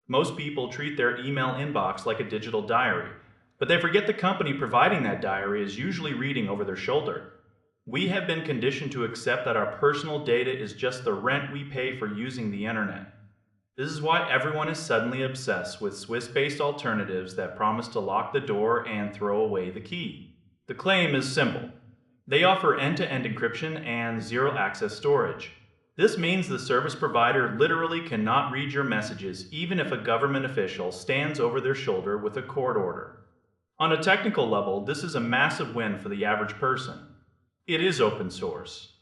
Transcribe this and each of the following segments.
Most people treat their email inbox like a digital diary, but they forget the company providing that diary is usually reading over their shoulder. We have been conditioned to accept that our personal data is just the rent we pay for using the internet. This is why everyone is suddenly obsessed with Swiss based alternatives that promise to lock the door and throw away the key. The claim is simple: they offer end to end encryption and zero access storage. This means the service provider literally cannot read your messages even if a government official stands over their shoulder with a court order. On a technical level, this is a massive win for the average person. It is open source.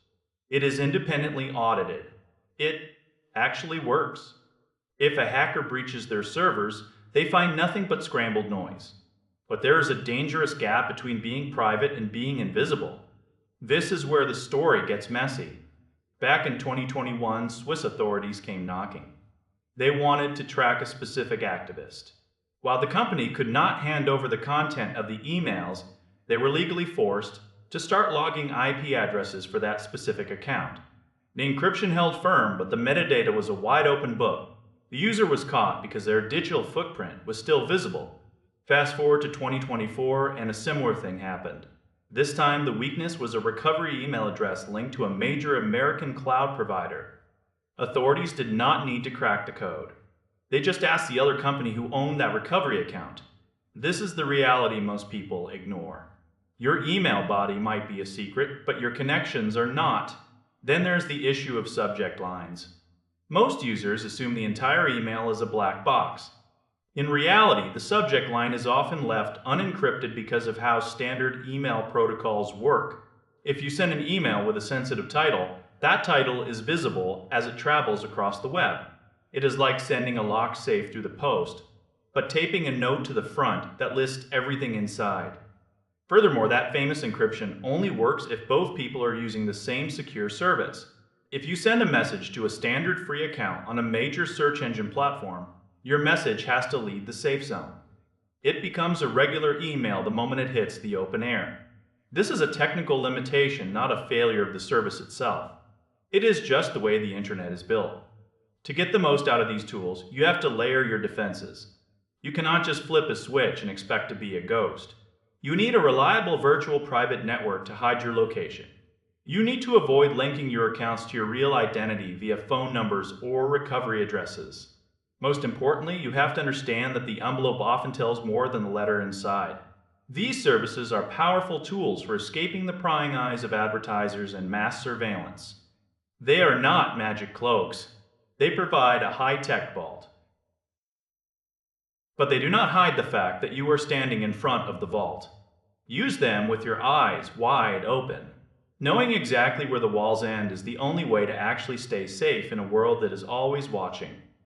It is independently audited. It actually works. If a hacker breaches their servers, they find nothing but scrambled noise. But there is a dangerous gap between being private and being invisible. This is where the story gets messy. Back in 2021, Swiss authorities came knocking. They wanted to track a specific activist. While the company could not hand over the content of the emails, they were legally forced to start logging IP addresses for that specific account. The encryption held firm, but the metadata was a wide open book. The user was caught because their digital footprint was still visible. Fast forward to 2024, and a similar thing happened. This time, the weakness was a recovery email address linked to a major American cloud provider. Authorities did not need to crack the code. They just asked the other company who owned that recovery account. This is the reality most people ignore. Your email body might be a secret, but your connections are not. Then there's the issue of subject lines. Most users assume the entire email is a black box. In reality, the subject line is often left unencrypted because of how standard email protocols work. If you send an email with a sensitive title, that title is visible as it travels across the web. It is like sending a locked safe through the post, but taping a note to the front that lists everything inside. Furthermore, that famous encryption only works if both people are using the same secure service. If you send a message to a standard free account on a major search engine platform, your message has to leave the safe zone. It becomes a regular email the moment it hits the open air. This is a technical limitation, not a failure of the service itself. It is just the way the internet is built. To get the most out of these tools, you have to layer your defenses. You cannot just flip a switch and expect to be a ghost. You need a reliable virtual private network to hide your location. You need to avoid linking your accounts to your real identity via phone numbers or recovery addresses. Most importantly, you have to understand that the envelope often tells more than the letter inside. These services are powerful tools for escaping the prying eyes of advertisers and mass surveillance. They are not magic cloaks. They provide a high-tech vault. But they do not hide the fact that you are standing in front of the vault. Use them with your eyes wide open. Knowing exactly where the walls end is the only way to actually stay safe in a world that is always watching.